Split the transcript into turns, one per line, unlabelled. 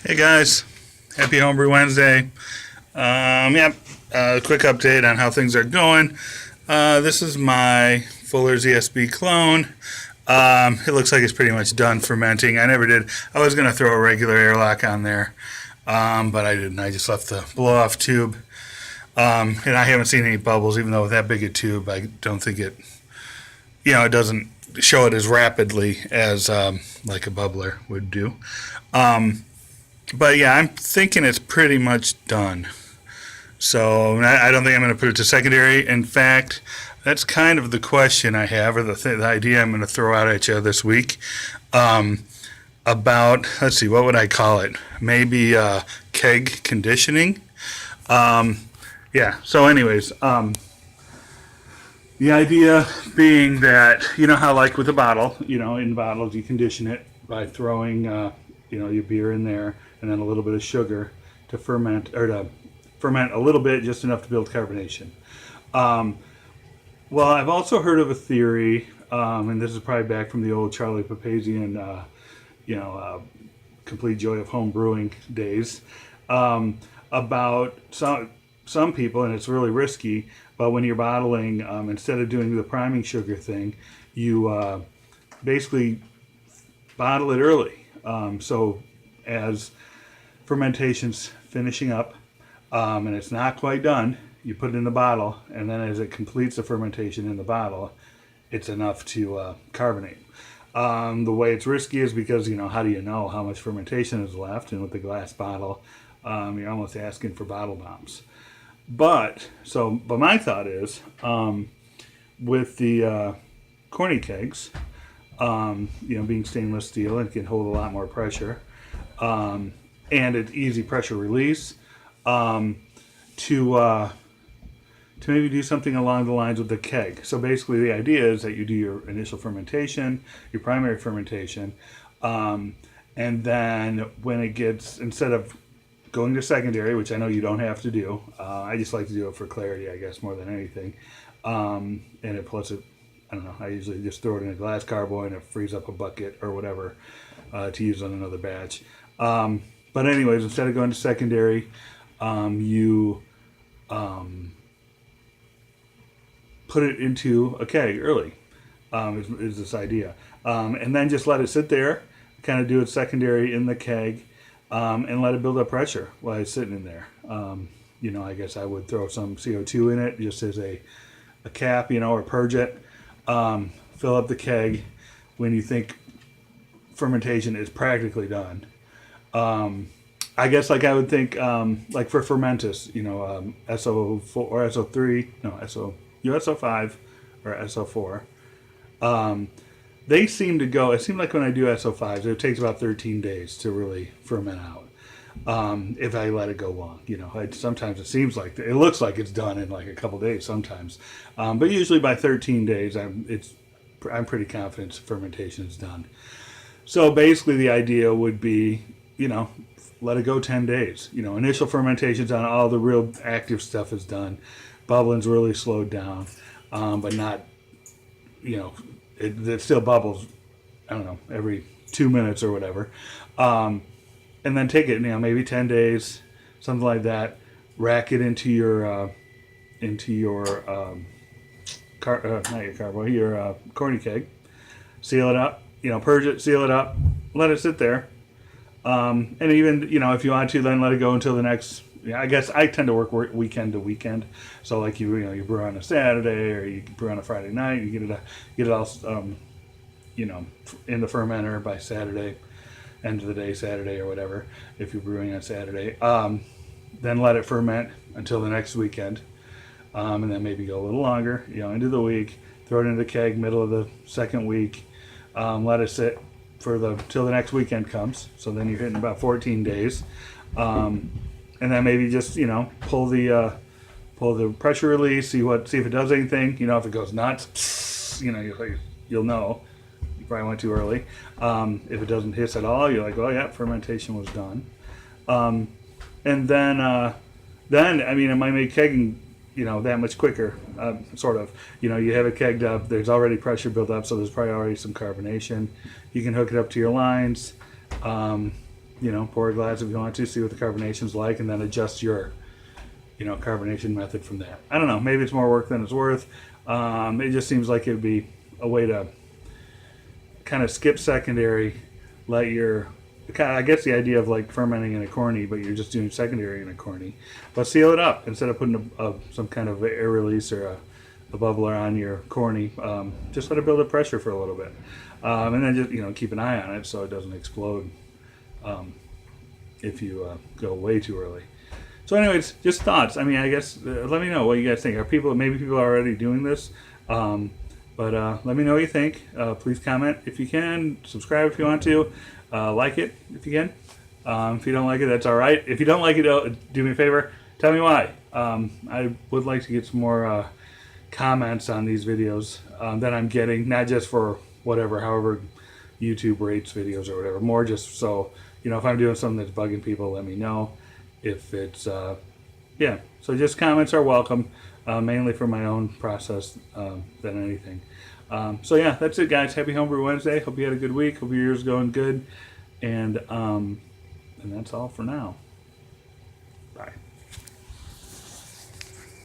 Hey guys, happy Homebrew Wednesday. Quick update on how things are going. This is my Fuller's ESB clone. It looks like it's pretty much done fermenting. I never did. I was going to throw a regular airlock on there, but I didn't. I just left the blow-off tube. And I haven't seen any bubbles, even though with that big a tube, I don't think it doesn't show it as rapidly as like a bubbler would do. But yeah, I'm thinking it's pretty much done. So I don't think I'm going to put it to secondary. In fact, that's kind of the question I have, or the idea I'm going to throw out at you this week. About, let's see, what would I call it? Maybe keg conditioning. So anyways, the idea being that, you know how like with a bottle, in bottles you condition it by throwing, your beer in there and then a little bit of sugar to ferment a little bit, just enough to build carbonation. Well, I've also heard of a theory, and this is probably back from the old Charlie Papazian, Complete Joy of Home Brewing days, about some people, and it's really risky, but when you're bottling, instead of doing the priming sugar thing, you basically bottle it early. So as fermentation's finishing up, and it's not quite done, you put it in the bottle, and then as it completes the fermentation in the bottle, it's enough to carbonate. The way it's risky is because, how do you know how much fermentation is left? And with the glass bottle, you're almost asking for bottle bombs. But my thought is, with the corny kegs, being stainless steel, it can hold a lot more pressure, and it's easy pressure release, to maybe do something along the lines with the keg. So basically the idea is that you do your initial fermentation, your primary fermentation, and then when it gets, instead of going to secondary, which I know you don't have to do, I just like to do it for clarity, I guess, more than anything. And it plus it, I don't know, I usually just throw it in a glass carboy and it frees up a bucket or whatever to use on another batch. But anyways, instead of going to secondary, you put it into a keg early, is this idea. And then just let it sit there, kind of do it secondary in the keg, and let it build up pressure while it's sitting in there. I guess I would throw some CO2 in it just as a cap, or purge it. Fill up the keg when you think fermentation is practically done. I guess like I would think, like for fermentus, SO4 or SO3, no, SO5 or SO4. They seem to go, it seems like when I do SO5s, it takes about 13 days to really ferment out. If I let it go long, sometimes it seems like, it looks like it's done in like a couple days sometimes. But usually by 13 days, I'm pretty confident fermentation is done. So basically the idea would be, let it go 10 days. Initial fermentation's on, all the real active stuff is done. Bubbling's really slowed down, but not, it still bubbles, I don't know, every 2 minutes or whatever. And then take it, maybe 10 days, something like that. Rack it into your corny keg. Seal it up, purge it, seal it up, let it sit there. And even, if you want to, then let it go until the next, I guess I tend to work weekend to weekend. So like you brew on a Saturday or you brew on a Friday night, you get it all, in the fermenter by Saturday, end of the day Saturday or whatever, if you're brewing on Saturday. Then let it ferment until the next weekend. And then maybe go a little longer, into the week, throw it into the keg middle of the second week, let it sit till the next weekend comes. So then you're hitting about 14 days. And then maybe just, pull the pressure release, see if it does anything. If it goes nuts, you'll know. You probably went too early. If it doesn't hiss at all, you're like, oh yeah, fermentation was done. And then it might make kegging, that much quicker, sort of. You have it kegged up, there's already pressure built up, so there's probably already some carbonation. You can hook it up to your lines, pour a glass if you want to, see what the carbonation's like, and then adjust your carbonation method from that. I don't know. Maybe it's more work than it's worth. It just seems like it would be a way to kind of skip secondary, let your, I guess the idea of like fermenting in a corny, but you're just doing secondary in a corny, but seal it up instead of putting some kind of air release or a bubbler on your corny. Just let it build up pressure for a little bit, and then just keep an eye on it so it doesn't explode if you go way too early. So anyways, just thoughts. I mean, I guess let me know what you guys think. Maybe people are already doing this, but let me know what you think. Please comment if you can. Subscribe if you want to. Like it if you can. If you don't like it, that's all right. If you don't like it, do me a favor. Tell me why. I would like to get some more comments on these videos that I'm getting, not just for however YouTube rates videos or whatever. More just so if I'm doing something that's bugging people, let me know. If it's so just comments are welcome, mainly for my own process than anything. So yeah, that's it, guys. Happy Homebrew Wednesday. Hope you had a good week. Hope your year's going good, and that's all for now. Bye.